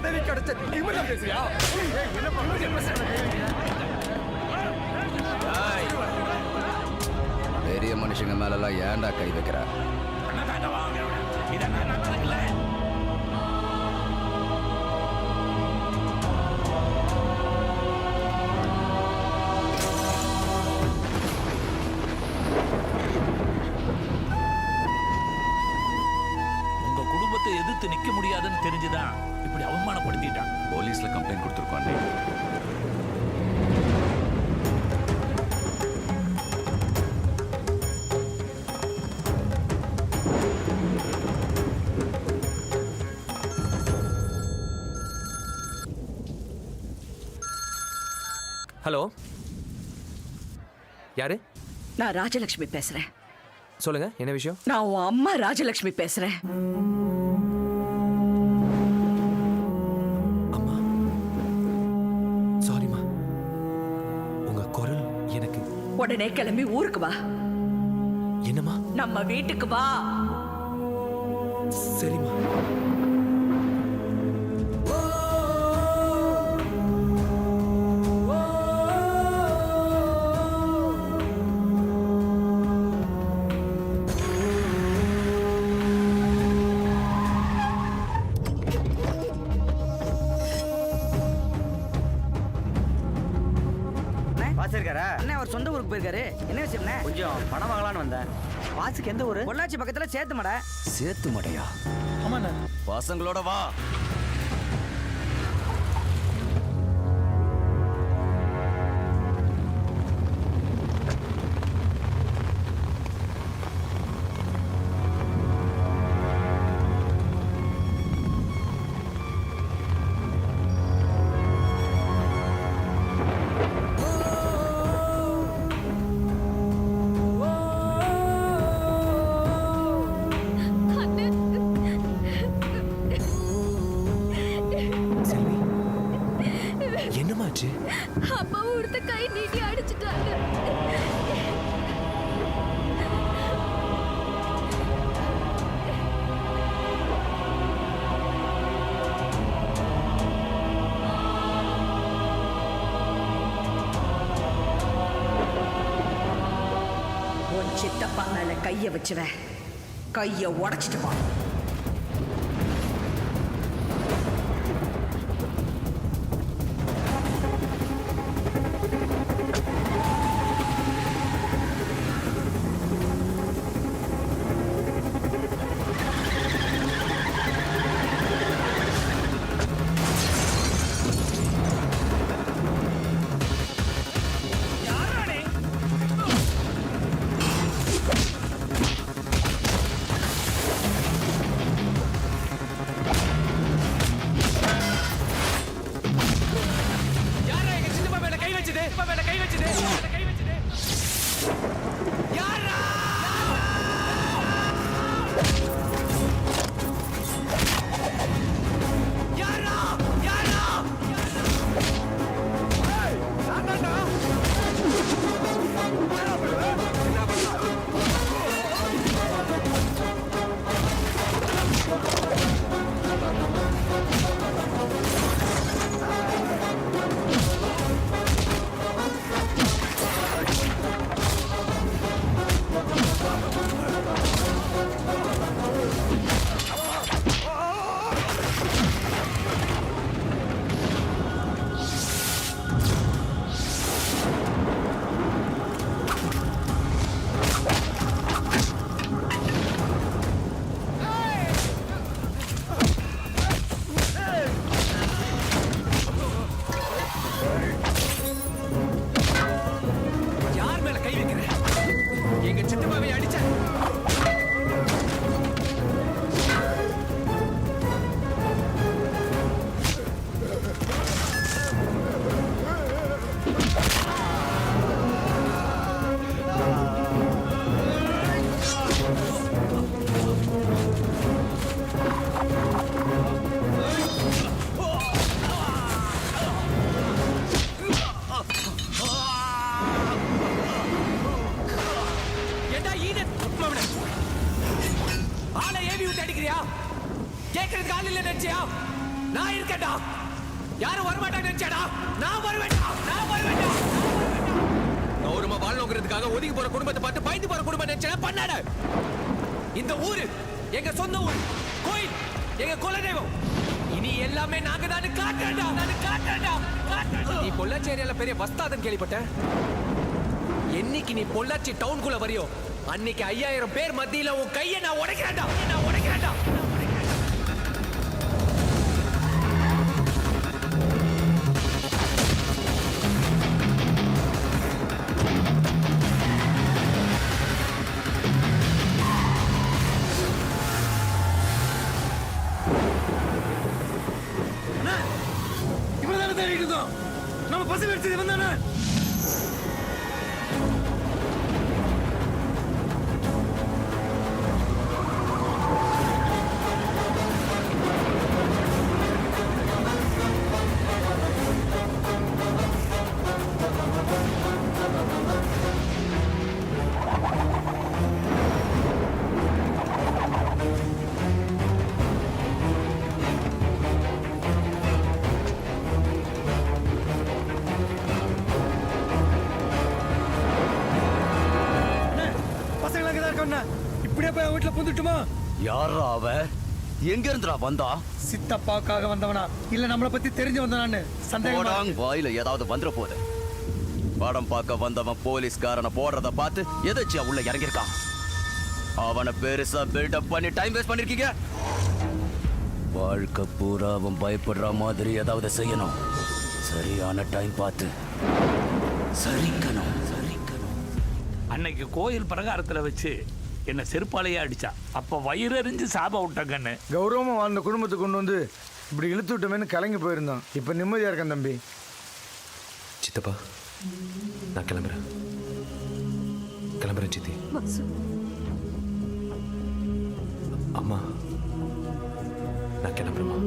பதவி கிடைச்ச திமிரா பேசுறியா? பெரிய மனுஷங்க மேலெல்லாம் ஏன்டா கை வைக்கிற? உங்க குடும்பத்தை எதிர்த்து நிக்க முடியாதுன்னு தெரிஞ்சுதான் இப்படி அவமானப்படுத்திட்டான். போலீஸ்ல கம்ப்ளைண்ட் கொடுத்துருக்கோம். ஹலோ, யாரு? நான் ராஜலட்சுமி பேசுறேன். சொல்லுங்க, என்ன விஷயம்? நான் உன் அம்மா ராஜலட்சுமி பேசுறேன். அம்மா, சாரிம்மா. உங்க குரல் எனக்கு... உடனே கிளம்பி ஊருக்கு வா. என்னம்மா? நம்ம வீட்டுக்கு வா. சரிம்மா. அவர் சொந்த ஊருக்கு போயிருக்காரு. என்ன விஷயம்னா? கொஞ்சம் பணம் வாங்கலான்னு வந்தேன். வாசுக்கு எந்த ஊரு? பொள்ளாச்சி பக்கத்துல சேத்து மடை. சேத்து மடையா? ஆமாண்ணா. பசங்களோட வா. அம்மாவும் ஒருத்த கை நீட்டி அடிச்சுட்டாங்க. உன் சித்தப்பா மேல கைய வச்சுவேன். கைய உடைச்சிட்டு வா. ஆளை ஏவி விட்டு அடிக்கிறியா? கேட்கறதுக்கு ஆள் இல்ல நினைச்சியா? நான் இருக்கேன்டா. யாரும் வரமாட்டாங்க நினைச்சேடா. நான் வருவேன்டா. நான் வருவேன்டா. கௌரவமா வாழணுங்கிறதுக்காக ஒதுங்கி போற குடும்பத்தை பார்த்து பயந்து போற குடும்பம் நினைச்சா பண்ணாட. இந்த ஊரு எங்க சொந்த ஊர், கோயில் எங்க குலதெய்வம். இனி எல்லாமே நாங்க தான் காட்டுறேன்டா. நான் காட்டுறேன்டா. நீ பொள்ளாச்சி ஏரியால பெரிய வஸ்தாதன் கேள்விப்பட்டேன். என்னைக்கு நீ பொள்ளாச்சி டவுனுக்குள்ள வரியோ அன்னைக்கு 5000 பேர் மத்தியில உன் கையை நான் உடைக்கிறேன்டா. நான் உடைக்கிறேன்டா. இவ்வளவு தேடிட்டு இருந்தோம். நம்ம பசங்க எடுத்து வந்தானே. பசங்க அங்க தான் இருக்கோம்னா இப்படியே போய் வீட்டுல புந்துட்டுமா? யாரா அவ? எங்க இருந்துடா வந்தா? சித்தப்பாவுக்காக வந்தவனா இல்ல நம்மளை பத்தி தெரிஞ்சு வந்தானு சந்தேகம். போடாங், வாயில ஏதாவது வந்துட போகுது. படம் பார்க்க வந்தவன் போலீஸ்காரனை போடுறத பார்த்து எதாச்சியா உள்ள இறங்கியிருக்கான். அவனை பெருசா பில்டப் பண்ணி டைம் வேஸ்ட் பண்ணிருக்கீங்க. வாழ்க்கை பூரா அவன் பயப்படுற மாதிரி ஏதாவது செய்யணும். சரியான டைம் பார்த்து சரிக்கணும். அன்னைக்கு கோயில் பிரகாரத்துல வச்சு என்ன செருப்பாலையே அடிச்சா. அப்ப வயிறறிஞ்சு சாப விட்டங்கன்னு. கௌரவமா வாழ்ந்த குடும்பத்தை கொண்டு வந்து இப்படி இழுத்து விட்டோமேனு கலங்கி போயிருந்தோம். இப்ப நிம்மதியா இருக்கேன் தம்பி. சித்தப்பா நான் கிளம்புறேன். கிளம்புறேன் சித்தி. வாசு, அம்மா நான் கிளம்புறேம்மா.